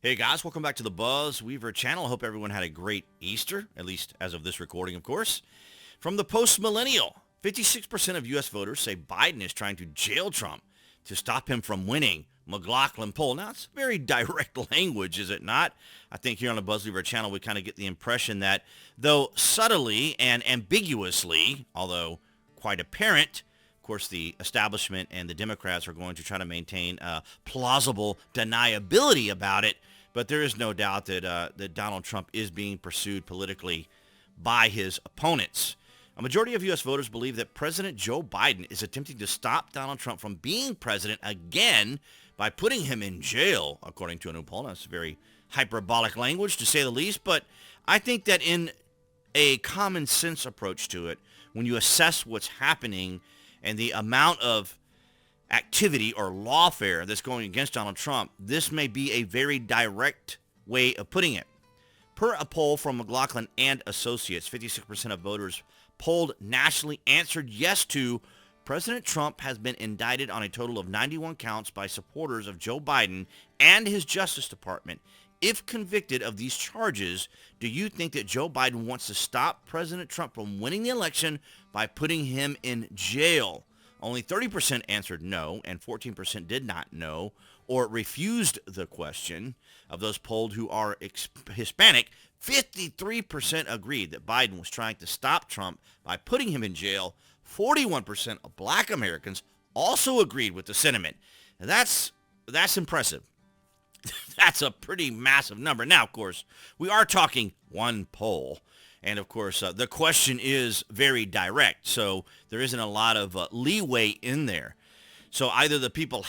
Hey guys, welcome back to the BuzWeaver channel. I hope everyone had a great Easter, at least as of this recording, of course. From the post-millennial, 56% of U.S. voters say Biden is trying to jail Trump to stop him from winning. McLaughlin poll. Now, it's very direct language, is it not? I think here on the BuzWeaver channel, we kind of get the impression that, though subtly and ambiguously, although quite apparent, of course, the establishment and the Democrats are going to try to maintain plausible deniability about it. But there is no doubt that Donald Trump is being pursued politically by his opponents. A majority of U.S. voters believe that President Joe Biden is attempting to stop Donald Trump from being president again by putting him in jail, according to a new poll. That's very hyperbolic language, to say the least. But I think that in a common sense approach to it, when you assess what's happening and the amount of activity or lawfare that's going against Donald Trump, this may be a very direct way of putting it. Per a poll from McLaughlin and Associates, 56% of voters polled nationally answered yes to President Trump has been indicted on a total of 91 counts by supporters of Joe Biden and his Justice Department. If convicted of these charges, do you think that Joe Biden wants to stop President Trump from winning the election by putting him in jail? Only 30% answered no, and 14% did not know or refused the question. Of those polled who are Hispanic, 53% agreed that Biden was trying to stop Trump by putting him in jail. 41% of black Americans also agreed with the sentiment. Now that's impressive. That's a pretty massive number. Now, of course, we are talking one poll. And, of course, the question is very direct, so there isn't a lot of leeway in there. So either the people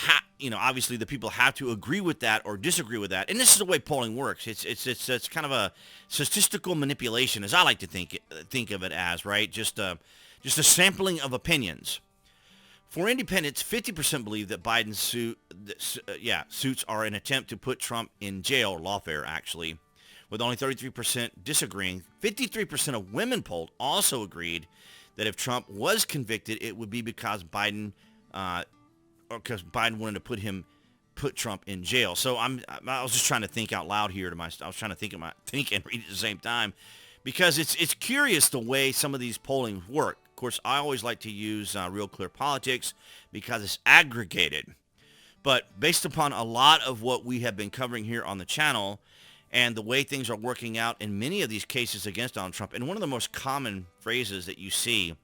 obviously the people have to agree with that or disagree with that. And this is the way polling works. It's kind of a statistical manipulation, as I like to think of it as, right? Just a sampling of opinions. For independents, 50% believe that Biden's suits are an attempt to put Trump in jail, lawfare actually, with only 33% disagreeing. 53% of women polled also agreed that if Trump was convicted, it would be because Biden wanted to put Trump in jail. So I was just trying to think out loud here I was trying to think and read at the same time, because it's curious the way some of these pollings work. Of course, I always like to use Real Clear Politics because it's aggregated. But based upon a lot of what we have been covering here on the channel and the way things are working out in many of these cases against Donald Trump, and one of the most common phrases that you see,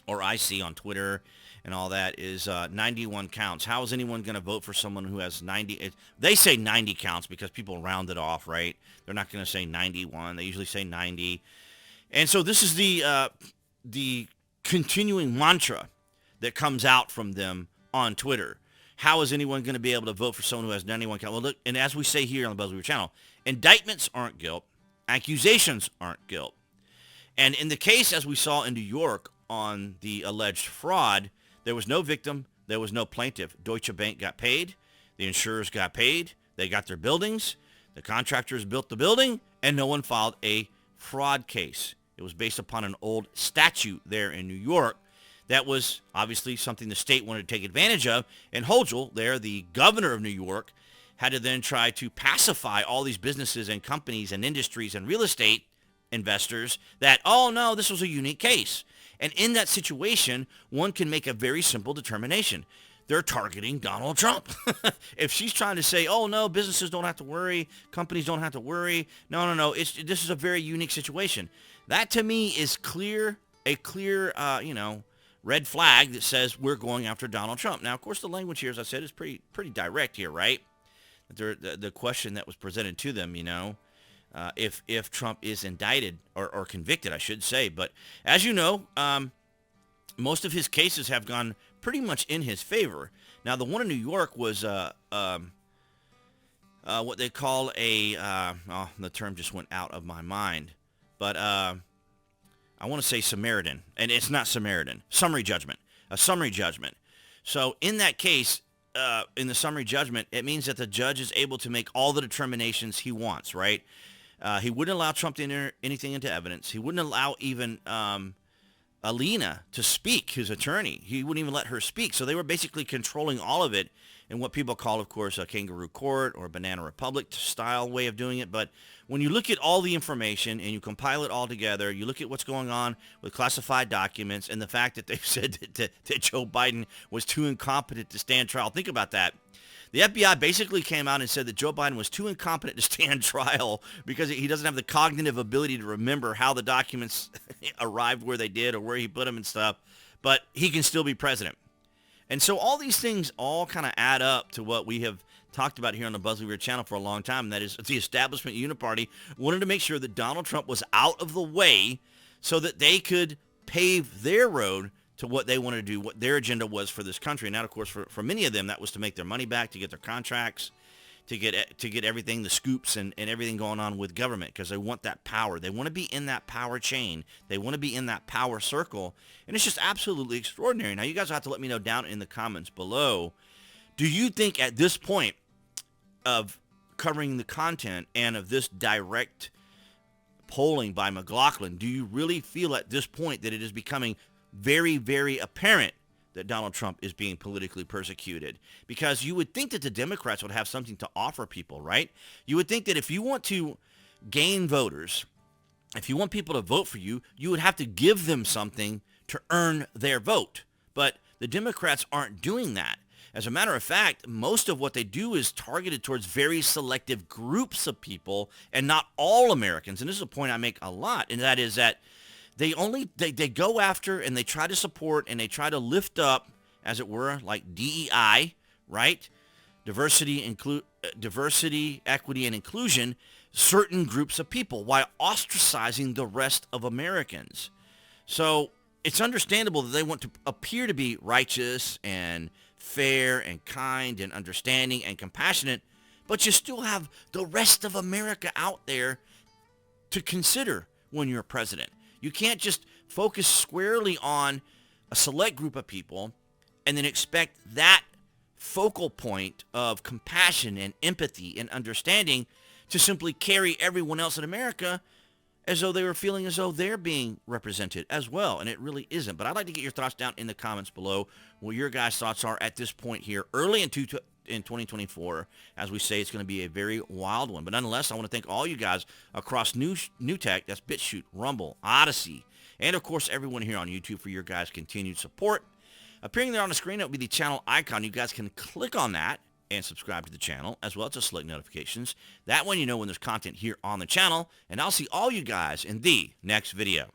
or I see on Twitter and all that, is 91 counts. How is anyone going to vote for someone who has 90? They say 90 counts because people round it off, right? They're not going to say 91. They usually say 90. And so this is the continuing mantra that comes out from them on Twitter. How is anyone going to be able to vote for someone who has 91 counts? Well, look, and as we say here on the BuzWeaver channel, indictments aren't guilt. Accusations aren't guilt. And in the case, as we saw in New York on the alleged fraud, there was no victim. There was no plaintiff. Deutsche Bank got paid. The insurers got paid. They got their buildings. The contractors built the building, and no one filed a fraud case. It was based upon an old statute there in New York. That was obviously something the state wanted to take advantage of. And 𝐀𝐦𝐚𝐳𝐬, there, the governor of New York, had to then try to pacify all these businesses and companies and industries and real estate investors that, oh, no, this was a unique case. And in that situation, one can make a very simple determination. They're targeting Donald Trump. If she's trying to say, oh, no, businesses don't have to worry, companies don't have to worry. No. This is a very unique situation. That, to me, is a clear, red flag that says we're going after Donald Trump. Now, of course, the language here, as I said, is pretty direct here, right? The question that was presented to them, if Trump is indicted or convicted, I should say. But as you know, most of his cases have gone pretty much in his favor. Now, the one in New York was what they call the term just went out of my mind. But I want to say Samaritan, and it's not Samaritan. Summary judgment. A summary judgment. So in that case, in the summary judgment, it means that the judge is able to make all the determinations he wants, right? He wouldn't allow Trump to enter anything into evidence. He wouldn't allow even Alina to speak, his attorney. He wouldn't even let her speak. So they were basically controlling all of it in what people call, of course, a kangaroo court or a banana republic style way of doing it. But when you look at all the information and you compile it all together, you look at what's going on with classified documents and the fact that they said that Joe Biden was too incompetent to stand trial. Think about that. The FBI basically came out and said that Joe Biden was too incompetent to stand trial because he doesn't have the cognitive ability to remember how the documents arrived where they did or where he put them and stuff, but he can still be president. And so all these things all kind of add up to what we have talked about here on the BuzWeaver channel for a long time, and that is the Establishment Uni-party wanted to make sure that Donald Trump was out of the way so that they could pave their road to what they wanted to do, what their agenda was for this country. And now, of course, for many of them, that was to make their money back, to get their contracts, to get everything, the scoops and everything going on with government, because they want that power. They want to be in that power chain. They want to be in that power circle. And it's just absolutely extraordinary. Now, you guys will have to let me know down in the comments below, do you think at this point of covering the content and of this direct polling by McLaughlin, do you really feel at this point that it is becoming very, very apparent that Donald Trump is being politically persecuted? Because you would think that the Democrats would have something to offer people, right? You would think that if you want to gain voters, if you want people to vote for you, you would have to give them something to earn their vote. But the Democrats aren't doing that. As a matter of fact, most of what they do is targeted towards very selective groups of people and not all Americans. And this is a point I make a lot, and that is that they go after and they try to support and they try to lift up, as it were, like DEI, right? Diversity, equity, and inclusion, certain groups of people while ostracizing the rest of Americans. So it's understandable that they want to appear to be righteous and fair and kind and understanding and compassionate, but you still have the rest of America out there to consider when you're president. You can't just focus squarely on a select group of people and then expect that focal point of compassion and empathy and understanding to simply carry everyone else in America as though they were feeling as though they're being represented as well. And it really isn't. But I'd like to get your thoughts down in the comments below, what your guys' thoughts are at this point here, early in 2024. As we say, it's going to be a very wild one. But nonetheless, I want to thank all you guys across New Tech, that's BitChute, Rumble, Odyssey, and of course everyone here on YouTube for your guys' continued support. Appearing there on the screen, it will be the channel icon. You guys can click on that and subscribe to the channel, as well as to select notifications. That way you know when there's content here on the channel, and I'll see all you guys in the next video.